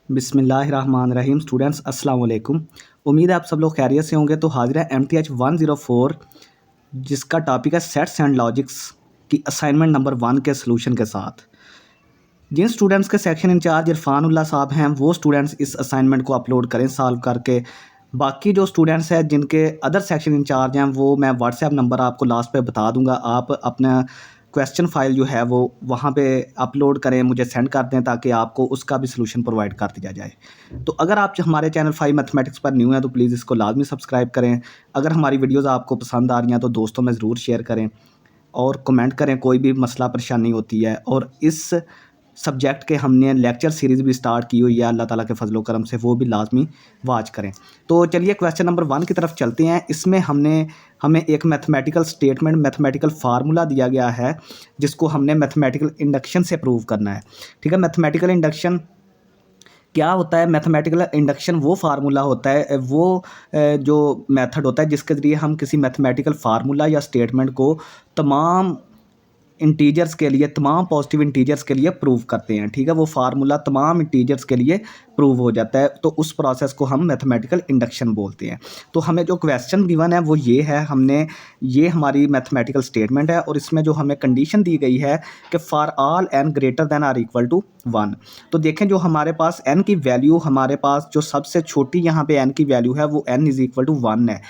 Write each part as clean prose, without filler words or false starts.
बिस्मिल्लाहिर्रहमानिर्रहीम। स्टूडेंट्स अस्सलाम वालेकुम। उम्मीद है आप सब लोग खैरियत से होंगे। तो हाजिर है MTH 104 जिसका टॉपिक है सेट्स एंड लॉजिक्स की असाइनमेंट नंबर 1 के सलूशन के साथ। जिन स्टूडेंट्स के सेक्शन इंचार्ज इरफानुल्लाह साहब हैं वो स्टूडेंट्स इस असाइनमेंट को अपलोड करें सॉल्व करके। बाकी जो स्टूडेंट्स हैं जिनके अदर सेक्शन इंचार्ज हैं वो मैं व्हाट्सएप नंबर आपको लास्ट पे बता दूंगा। आप अपना क्वेश्चन फाइल जो है वो वहाँ पे अपलोड करें, मुझे सेंड कर दें ताकि आपको उसका भी सलूशन प्रोवाइड कर दिया जाए। तो अगर आप हमारे चैनल 5 मैथमेटिक्स पर न्यू हैं तो प्लीज़ इसको लाजमी सब्सक्राइब करें। अगर हमारी वीडियोज़ आपको पसंद आ रही हैं तो दोस्तों में ज़रूर शेयर करें और कमेंट करें कोई भी मसला परेशानी होती है। और इस सब्जेक्ट के हमने लेक्चर सीरीज़ भी स्टार्ट की हुई है अल्लाह ताला के फजलो करम से, वो भी लाजमी वाच करें। तो चलिए क्वेश्चन नंबर 1 की तरफ चलते हैं। इसमें हमें एक मैथमेटिकल स्टेटमेंट, मैथमेटिकल फार्मूला दिया गया है जिसको हमने मैथमेटिकल इंडक्शन से प्रूव करना है। ठीक है, मैथमेटिकल इंडक्शन क्या होता है? मैथमेटिकल इंडक्शन वो फार्मूला होता है, वो जो मेथड होता है जिसके ज़रिए हम किसी मैथमेटिकल फार्मूला या स्टेटमेंट को तमाम इंटीजर्स के लिए, तमाम पॉजिटिव इंटीजर्स के लिए प्रूव करते हैं। ठीक है, वो फार्मूला तमाम इंटीजर्स के लिए प्रूव हो जाता है, तो उस प्रोसेस को हम मैथमेटिकल इंडक्शन बोलते हैं। तो हमें जो क्वेश्चन गिवन है वो ये है, ये हमारी मैथमेटिकल स्टेटमेंट है और इसमें जो हमें कंडीशन दी गई है कि for all n greater than or equal to 1। तो देखें जो हमारे पास n की वैल्यू, हमारे पास जो सबसे छोटी यहाँ पे n की वैल्यू है वो n इज़ इक्वल टू 1 है।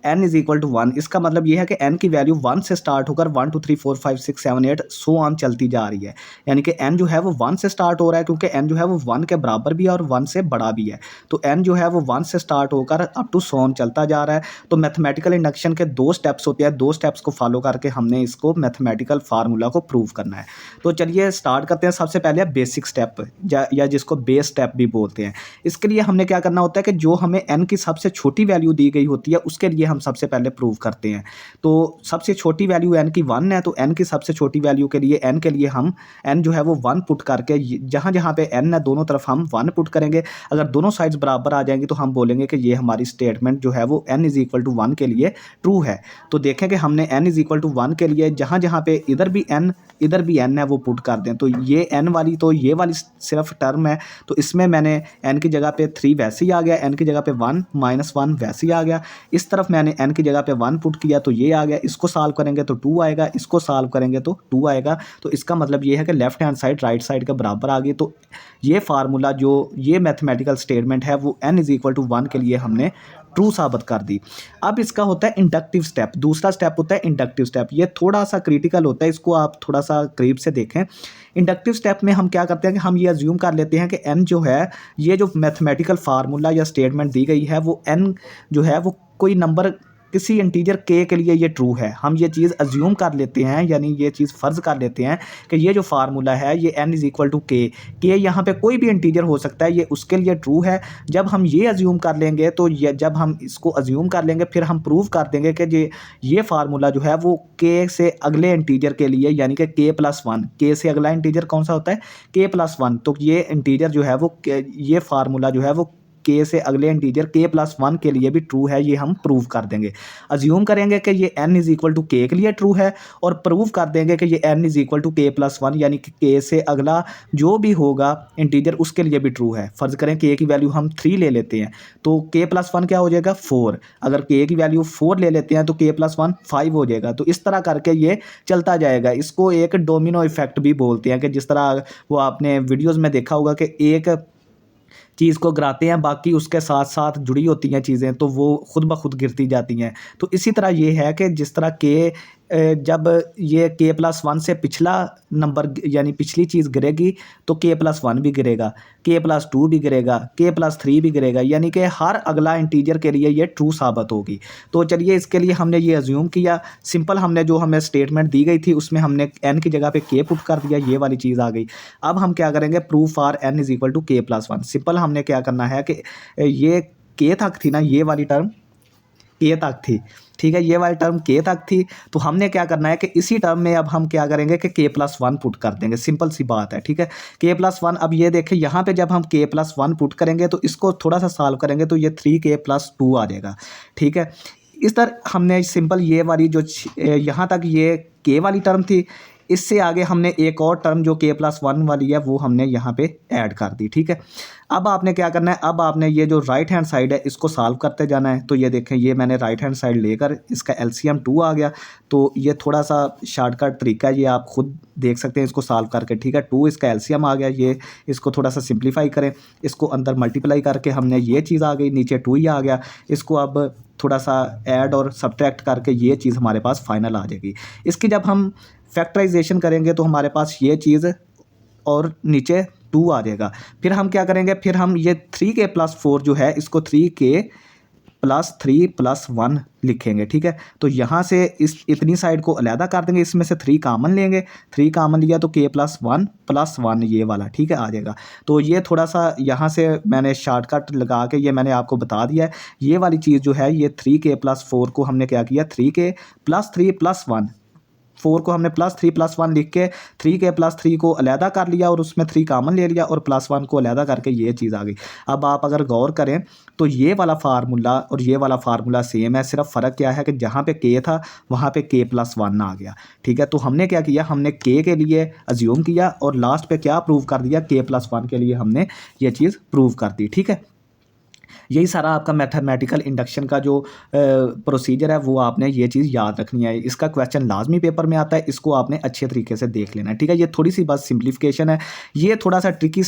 n इज़ इक्वल टू 1, इसका मतलब ये है कि n की वैल्यू 1 से स्टार्ट होकर 1 2 3 4 5 6 7 8 सो ऑन चलती जा रही है। यानी कि n जो है वो 1 से स्टार्ट हो रहा है क्योंकि n जो है वो 1 के बराबर भी है और 1 से बड़ा भी है। तो n जो है वो 1 से स्टार्ट होकर अप टू सो ऑन चलता जा रहा है। तो मैथमेटिकल इंडक्शन के 2 स्टेप्स होते हैं, 2 स्टेप्स को फॉलो करके हमने इसको मैथमेटिकल फार्मूला को प्रूव करना है। तो चलिए स्टार्ट करते हैं। सबसे पहले बेसिक स्टेप या जिसको बेस स्टेप भी बोलते हैं। इसके लिए हमने क्या करना होता है कि जो हमें n की सबसे छोटी वैल्यू दी गई होती है उसके लिए हम सबसे पहले प्रूव करते हैं। तो सबसे छोटी वैल्यू n की 1 है, तो n की सबसे छोटी वैल्यू के लिए n के लिए हम n जो है वो 1 पुट करके जहाँ जहाँ पे n है दोनों तरफ हम 1 पुट करेंगे। अगर दोनों साइड्स बराबर आ जाएंगी तो हम बोलेंगे कि ये हमारी स्टेटमेंट जो है वो n इज़ इक्वल टू 1 के लिए ट्रू है। तो देखें कि हमने n इज़ इक्वल टू 1 के लिए जहाँ जहाँ पे इधर भी n है वो पुट कर दें। तो ये n वाली, तो ये वाली सिर्फ टर्म है, तो इसमें मैंने n की जगह पे 3 वैसे ही आ गया, n की जगह पे 1 -1 वैसे ही आ गया। इस तरफ मैंने n की जगह पे 1 पुट किया तो ये आ गया। इसको सॉल्व करेंगे तो 2 आएगा, इसको सॉल्व करेंगे तो 2 आएगा। तो इसका मतलब ये है कि left hand side right side के बराबर आ गई। तो ये फार्मूला, जो ये मैथमेटिकल स्टेटमेंट है वो n इज़ इक्वल टू 1 के लिए हमने ट्रू साबित कर दी। अब इसका होता है इंडक्टिव स्टेप। दूसरा स्टेप होता है इंडक्टिव स्टेप। ये थोड़ा सा क्रिटिकल होता है, इसको आप थोड़ा सा करीब से देखें। इंडक्टिव स्टेप में हम क्या करते हैं कि हम ये अज्यूम कर लेते हैं कि n जो है, ये जो मैथमेटिकल फार्मूला या स्टेटमेंट दी गई है वो n जो है वो कोई नंबर, किसी इंटीजर k के लिए ये ट्रू है। हम ये चीज़ अज्यूम कर लेते हैं, यानी ये चीज़ फ़र्ज़ कर लेते हैं कि ये जो फार्मूला है ये n is equal to k, यहाँ पे कोई भी इंटीजर हो सकता है, ये उसके लिए ट्रू है। जब हम ये अज्यूम कर लेंगे तो जब हम इसको अज्यूम कर लेंगे फिर हम प्रूव कर देंगे कि ये फार्मूला जो है वो k से अगले इंटीजर के लिए, यानी कि k+1, k से अगला इंटीजर कौन सा होता है? k+1। तो ये इंटीजर जो है वो ये फार्मूला जो है वो k से अगले इंटीजर k+1 के लिए भी ट्रू है, ये हम प्रूव कर देंगे। अज्यूम करेंगे कि ये n is equal to k के लिए ट्रू है और प्रूव कर देंगे कि ये n is equal to k+1, यानी कि k से अगला जो भी होगा इंटीजर उसके लिए भी ट्रू है। फ़र्ज़ करें k की वैल्यू हम 3 ले लेते हैं तो k+1 क्या हो जाएगा? 4। अगर k की वैल्यू 4 ले लेते हैं तो k+1 5 हो जाएगा। तो इस तरह करके ये चलता जाएगा। इसको एक डोमिनो इफेक्ट भी बोलते हैं कि जिस तरह वो आपने वीडियोज़ में देखा होगा कि एक चीज़ को गिराते हैं, बाकी उसके साथ साथ जुड़ी होती हैं चीज़ें, तो वो खुद ब खुद गिरती जाती हैं। तो इसी तरह ये है कि जिस तरह जब ये k+1 से पिछला नंबर यानी पिछली चीज़ गिरेगी तो k+1 भी गिरेगा, k+2 भी गिरेगा, k+3 भी गिरेगा, यानी कि हर अगला इंटीजर के लिए ये ट्रू साबित होगी। तो चलिए इसके लिए हमने ये अज्यूम किया, सिंपल हमने जो हमें स्टेटमेंट दी गई थी उसमें हमने n की जगह पे k पुट कर दिया, ये वाली चीज़ आ गई। अब हम क्या करेंगे? Proof for n is equal to k+1। Simple हमने क्या करना है कि ये k तक थी ना, ये वाली टर्म k तक थी, ठीक है, ये वाली टर्म k तक थी। तो हमने क्या करना है कि इसी टर्म में अब हम क्या करेंगे कि k+1 पुट कर देंगे। सिंपल सी बात है, ठीक है, k+1। अब ये देखें यहाँ पे जब हम k+1 पुट करेंगे तो इसको थोड़ा सा सॉल्व करेंगे तो ये 3k+2 आ जाएगा, ठीक है। इस तरह हमने सिंपल ये वाली जो यहाँ तक ये k वाली टर्म थी, इससे आगे हमने एक और टर्म जो k+1 वाली है वो हमने यहाँ पे ऐड कर दी, ठीक है। अब आपने क्या करना है, अब आपने ये जो राइट हैंड साइड है इसको सॉल्व करते जाना है। तो ये देखें, ये मैंने राइट हैंड साइड लेकर इसका एलसीएम 2 आ गया। तो ये थोड़ा सा शॉर्टकट तरीका है, ये आप खुद देख सकते हैं इसको सॉल्व करके, ठीक है। 2 इसका एलसीएम आ गया, ये इसको थोड़ा सा सिंप्लीफाई करें, इसको अंदर मल्टीप्लाई करके हमने ये चीज़ आ गई, नीचे 2 ही आ गया। इसको अब थोड़ा सा ऐड और सब्ट्रैक्ट करके ये चीज़ हमारे पास फाइनल आ जाएगी। इसकी जब हम फैक्टराइजेशन करेंगे तो हमारे पास ये चीज़ और नीचे 2 आ जाएगा। फिर हम क्या करेंगे, फिर हम ये 3k+4 जो है इसको 3k+3+1 लिखेंगे, ठीक है। तो यहाँ से इस इतनी साइड को अलहदा कर देंगे, इसमें से 3 कामन लेंगे, 3 कामन लिया तो k+1+1 ये वाला, ठीक है, आ जाएगा। तो ये थोड़ा सा यहाँ से मैंने शॉर्टकट लगा के ये मैंने आपको बता दिया है। ये वाली चीज़ जो है ये 3k+4 को हमने क्या किया, 3k+3+1, 4 को हमने +3+1 लिख के 3k+3 को अलहदा कर लिया और उसमें 3 कामन ले लिया और +1 को अलहदा करके ये चीज़ आ गई। अब आप अगर गौर करें तो ये वाला फार्मूला और ये वाला फार्मूला सेम है, सिर्फ फ़र्क क्या है कि जहाँ पे k था वहाँ पे k+1 आ गया, ठीक है। तो हमने क्या किया, हमने k के लिए अज्यूम किया और लास्ट पे क्या प्रूव कर दिया, k+1 के लिए हमने ये चीज़ प्रूव कर दी, ठीक है। यही सारा आपका मैथमेटिकल इंडक्शन का जो प्रोसीजर है वो आपने ये चीज़ याद रखनी है। इसका क्वेश्चन लाजमी पेपर में आता है, इसको आपने अच्छे तरीके से देख लेना है, ठीक है। ये थोड़ी सी बस सिंप्लीफिकेशन है, ये थोड़ा सा ट्रिकी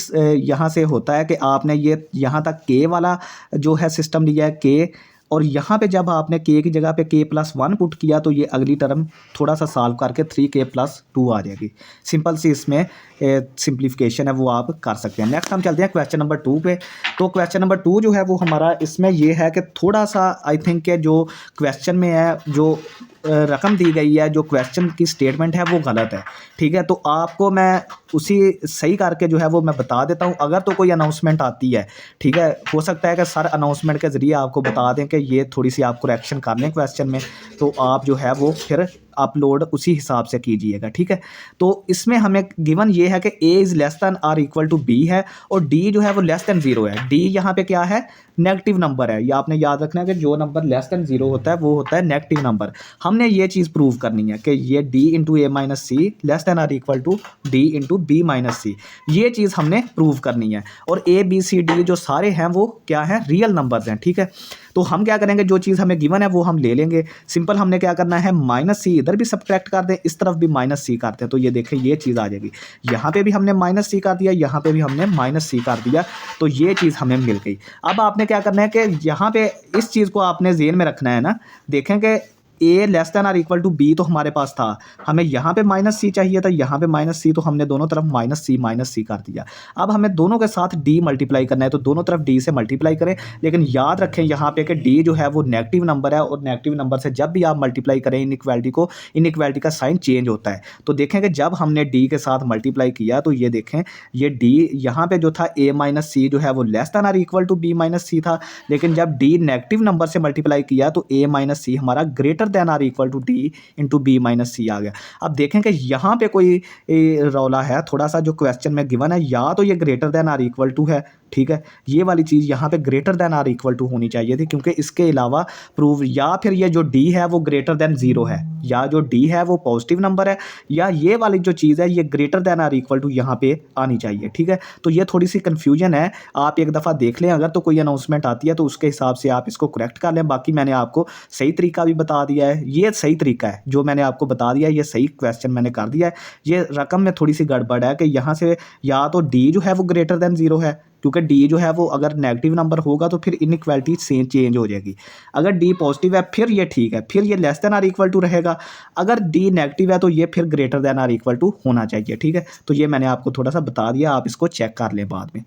यहाँ से होता है कि आपने ये यहाँ तक के वाला जो है सिस्टम लिया है के, और यहाँ पे जब आपने k की जगह पे k+1 पुट किया तो ये अगली टर्म थोड़ा सा सॉल्व करके 3k+2 आ जाएगी। सिंपल सी इसमें सिंप्लीफिकेशन है वो आप कर सकते हैं। नेक्स्ट हम चलते हैं क्वेश्चन नंबर 2 पे। तो क्वेश्चन नंबर 2 जो है वो हमारा इसमें ये है कि थोड़ा सा आई थिंक के जो क्वेश्चन में है, जो रकम दी गई है, जो क्वेश्चन की स्टेटमेंट है वो गलत है, ठीक है। तो आपको मैं उसी सही करके जो है वो मैं बता देता हूँ। अगर तो कोई अनाउंसमेंट आती है, ठीक है, हो सकता है कि सर अनाउंसमेंट के ज़रिए आपको बता दें कि ये थोड़ी सी आप करेक्शन कर लें क्वेश्चन में, तो आप जो है वो फिर अपलोड उसी हिसाब से कीजिएगा, ठीक है। तो इसमें हमें गिवन ये है कि a is less than or equal to b है और d जो है वो लेस दैन 0 है। d यहाँ पे क्या है, नेगेटिव नंबर है। ये आपने याद रखना है कि जो नंबर लेस दैन 0 होता है वो होता है नेगेटिव नंबर। हमने ये चीज़ प्रूव करनी है कि ये d into a-c less than or equal to d into b-c, ये चीज़ हमने प्रूव करनी है। और a b c d जो सारे हैं वो क्या है, रियल नंबर्स हैं, ठीक है। तो हम क्या करेंगे, जो चीज़ हमें गिवन है वो हम ले लेंगे। सिंपल हमने क्या करना है, -c इधर भी सब्ट्रैक्ट कर दें, इस तरफ भी -c करते हैं, तो ये देखें ये चीज़ आ जाएगी। यहाँ पे भी हमने -c कर दिया, यहाँ पे भी हमने -c कर दिया, तो ये चीज़ हमें मिल गई। अब आपने क्या करना है कि यहाँ पे इस चीज़ को आपने ज़हन में रखना है ना। देखें कि a less than or equal to b तो हमारे पास था, हमें यहाँ पे -c चाहिए था, यहाँ पे -c, तो हमने दोनों तरफ -c कर दिया। अब हमें दोनों के साथ d मल्टीप्लाई करना है, तो दोनों तरफ d से मल्टीप्लाई करें। लेकिन याद रखें यहाँ पे कि d जो है वो नेगेटिव नंबर है और नेगेटिव नंबर से जब भी आप मल्टीप्लाई करें इनइक्वालिटी को, इनइक्वालिटी का साइन चेंज होता है। तो देखें कि जब हमने d के साथ मल्टीप्लाई किया तो ये देखें, ये d यहाँ पे जो था a-c जो है वो less than or equal to b-c था, लेकिन जब d नेगेटिव नंबर से मल्टीप्लाई किया तो a-c हमारा greater than or equal to d into b-c आ गया। अब देखें कि यहाँ पे कोई रौला है थोड़ा सा, जो क्वेश्चन में गिवन है, या तो ये greater than or equal to है, ठीक है, ये वाली चीज़ यहाँ पे greater than or equal to होनी चाहिए थी, क्योंकि इसके अलावा प्रूव, या फिर ये जो d है वो ग्रेटर देन 0 है, या जो d है वो पॉजिटिव नंबर है, या ये वाली जो चीज़ है ये greater than or equal to यहाँ पे आनी चाहिए, ठीक है। तो ये थोड़ी सी कन्फ्यूजन है, आप एक दफ़ा देख लें, अगर तो कोई अनाउंसमेंट आती है तो उसके हिसाब से आप इसको करेक्ट कर लें। बाकी मैंने आपको सही तरीका भी बता दिया है, ये सही तरीका है जो मैंने आपको बता दिया है, ये सही क्वेश्चन मैंने कर दिया है। ये रकम में थोड़ी सी गड़बड़ है कि यहाँ से या तो d जो है वो ग्रेटर देन 0 है, क्योंकि d जो है वो अगर नेगेटिव नंबर होगा तो फिर इनइक्वालिटी सेम चेंज हो जाएगी। अगर d पॉजिटिव है फिर ये ठीक है, फिर ये less than or equal to रहेगा। अगर d नेगेटिव है तो ये फिर greater than or equal to होना चाहिए, ठीक है। तो ये मैंने आपको थोड़ा सा बता दिया, आप इसको चेक कर लें बाद में।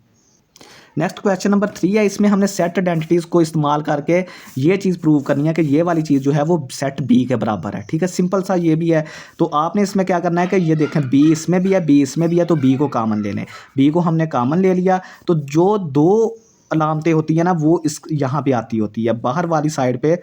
नेक्स्ट क्वेश्चन नंबर 3 है, इसमें हमने सेट आइडेंटिटीज़ को इस्तेमाल करके ये चीज़ प्रूव करनी है कि ये वाली चीज़ जो है वो सेट बी के बराबर है, ठीक है। सिंपल सा ये भी है, तो आपने इसमें क्या करना है कि ये देखें बी इसमें भी है, बी इसमें भी है, तो बी को कॉमन ले लें। बी को हमने कॉमन ले लिया तो जो दो अलामतें होती है ना वो इस यहाँ पे आती होती है, बाहर वाली साइड पे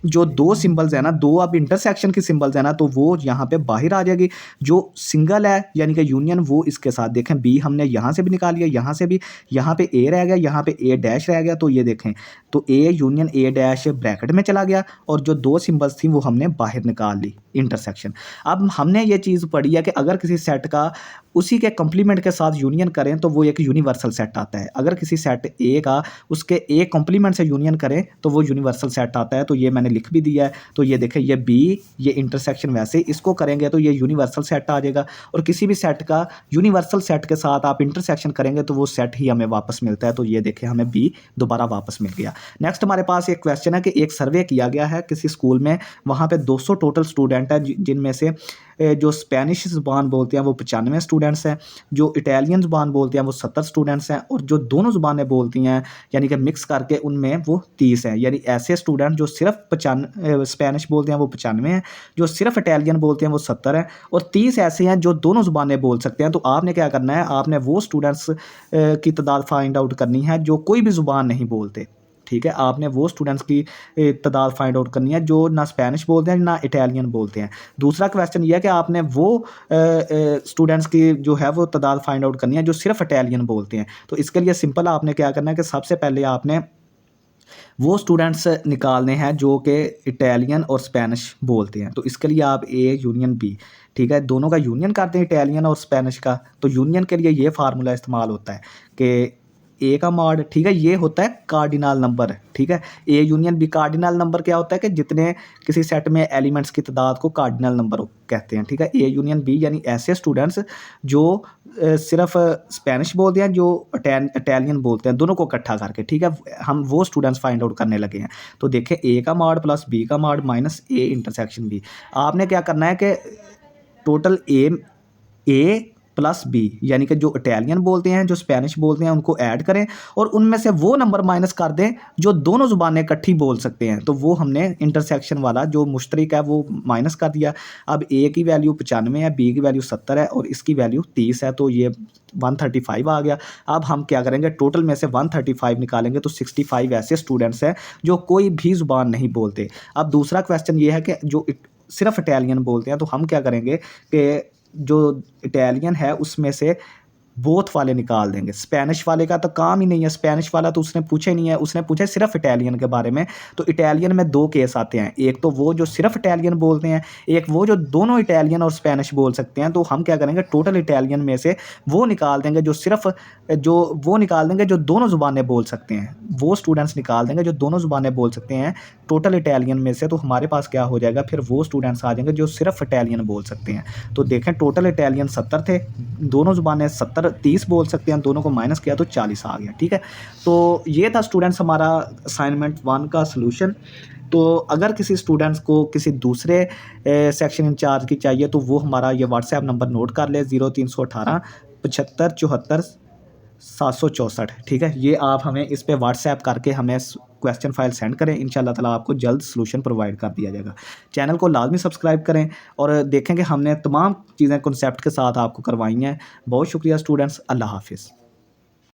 जो दो सिंबल्स है ना, दो अब इंटरसेक्शन की सिंबल्स है ना, तो वो यहाँ पे बाहर आ जाएगी। जो सिंगल है यानी कि यूनियन, वो इसके साथ देखें बी हमने यहाँ से भी निकाल लिया, यहाँ से भी, यहाँ पे ए रह गया, यहाँ पे ए डैश रह गया, तो ये देखें तो A union A dash bracket में चला गया और जो दो सिंबल्स थी वो हमने बाहर निकाल ली, इंटरसेक्शन। अब हमने ये चीज़ पढ़ी है कि अगर किसी सेट का उसी के कंप्लीमेंट के साथ यूनियन करें तो वो एक यूनिवर्सल सेट आता है। अगर किसी सेट ए का उसके ए कॉम्प्लीमेंट से यूनियन करें तो वो यूनिवर्सल सेट आता है। तो ये मैंने लिख भी दिया है। तो ये देखें, ये बी, ये इंटरसेक्शन वैसे इसको करेंगे तो ये यूनिवर्सल सेट आ जाएगा। और किसी भी सेट का यूनिवर्सल सेट के साथ आप इंटरसेक्शन करेंगे तो वो सेट ही हमें वापस मिलता है। तो ये देखें, हमें बी दोबारा वापस मिल गया। नेक्स्ट हमारे पास एक क्वेश्चन है कि एक सर्वे किया गया है किसी स्कूल में, वहाँ पे 200 टोटल स्टूडेंट है, जिनमें से जो स्पेनिश ज़ुबान बोलते हैं वो 95 स्टूडेंट्स हैं, जो इटालियन ज़ुबान बोलते हैं वो 70 स्टूडेंट्स हैं, और जो दोनों ज़ुबानें बोलती हैं यानी कि मिक्स करके उनमें वो 30 हैं। यानी ऐसे स्टूडेंट जो सिर्फ स्पेनिश बोलते हैं वो 95 हैं, जो सिर्फ इटालियन बोलते हैं वो 70 हैं, और 30 ऐसे हैं जो दोनों ज़ुबानें बोल सकते हैं। तो आपने क्या करना है, आपने वो स्टूडेंट्स की तादाद फाइंड आउट करनी है जो कोई भी ज़ुबान नहीं बोलते। ठीक है, आपने वो स्टूडेंट्स की तादाद फाइंड आउट करनी है जो ना स्पेनिश बोलते हैं ना इटालियन बोलते हैं। दूसरा क्वेश्चन ये है कि आपने वो स्टूडेंट्स की जो है वो तादाद फाइंड आउट करनी है जो सिर्फ इटालियन बोलते हैं। तो इसके लिए सिंपल आपने क्या करना है कि सबसे पहले आपने वो स्टूडेंट्स निकालने हैं जो कि इटालियन और स्पेनिश बोलते हैं। तो इसके लिए आप ए यूनियन बी, ठीक है, दोनों का यूनियन करते हैं, इटालियन और स्पेनिश का। तो यूनियन के लिए ये फार्मूला इस्तेमाल होता है कि ए का मॉड, ठीक है, ये होता है कार्डिनल नंबर, ठीक है। A union B, cardinal number क्या होता है कि जितने किसी सेट में एलिमेंट्स की तादाद को कार्डिनल नंबर कहते हैं, ठीक है। ए यूनियन बी यानी ऐसे स्टूडेंट्स जो सिर्फ स्पेनिश बोलते हैं, जो इटालियन बोलते हैं, दोनों को इकट्ठा करके, ठीक है, हम वो स्टूडेंट्स फाइंड आउट करने लगे हैं। तो देखें, ए का मॉड प्लस बी का mod minus A intersection B. आपने क्या करना है कि टोटल ए प्लस बी यानी कि जो इटालियन बोलते हैं, जो स्पेनिश बोलते हैं, उनको ऐड करें और उनमें से वो नंबर माइनस कर दें जो दोनों ज़ुबानें इकट्ठी बोल सकते हैं। तो वो हमने इंटरसेक्शन वाला जो मुश्तरक है वो माइनस कर दिया। अब ए की वैल्यू 95 है, बी की वैल्यू 70 है और इसकी वैल्यू 30 है, तो ये 135 आ गया। अब हम क्या करेंगे, टोटल में से 135 निकालेंगे तो 65 ऐसे स्टूडेंट्स हैं जो कोई भी ज़ुबान नहीं बोलते। अब दूसरा क्वेश्चन ये है कि जो सिर्फ इटालियन बोलते हैं, तो हम क्या करेंगे कि जो इटालियन है उसमें से बोथ वाले निकाल देंगे। स्पेनिश वाले का तो काम ही नहीं है, स्पेनिश वाला तो उसने पूछा ही नहीं है, उसने पूछा सिर्फ इटालियन के बारे में। तो इटालियन में दो केस आते हैं, एक तो वो जो सिर्फ इटालियन बोलते हैं, एक वो जो दोनों इटालियन और स्पेनिश बोल सकते हैं। तो हम क्या करेंगे, टोटल इटालियन में से वो निकाल देंगे जो दोनों ज़ुबानें बोल सकते हैं, वो स्टूडेंट्स निकाल देंगे जो दोनों ज़ुबानें बोल सकते हैं टोटल इटालियन में से। तो हमारे पास क्या हो जाएगा, फिर वो स्टूडेंट्स आ जाएंगे जो सिर्फ इटालियन बोल सकते हैं। तो देखें, टोटल इटालियन 70 थे, दोनों ज़ुबानें 30 बोल सकते हैं, दोनों को माइनस किया तो 40 आ गया, ठीक है। तो ये था स्टूडेंट्स हमारा असाइनमेंट 1 का सलूशन। तो अगर किसी स्टूडेंट्स को किसी दूसरे सेक्शन इंचार्ज की चाहिए तो वो हमारा ये व्हाट्सएप नंबर नोट कर ले, 0318 75 74 764, ठीक है। ये आप हमें इस पे व्हाट्सएप करके हमें क्वेश्चन फाइल सेंड करें, इंशाल्लाह ताला आपको जल्द सलूशन प्रोवाइड कर दिया जाएगा। चैनल को लाजमी सब्सक्राइब करें और देखें कि हमने तमाम चीज़ें कॉन्सेप्ट के साथ आपको करवाई हैं। बहुत शुक्रिया स्टूडेंट्स, अल्लाह हाफिज़।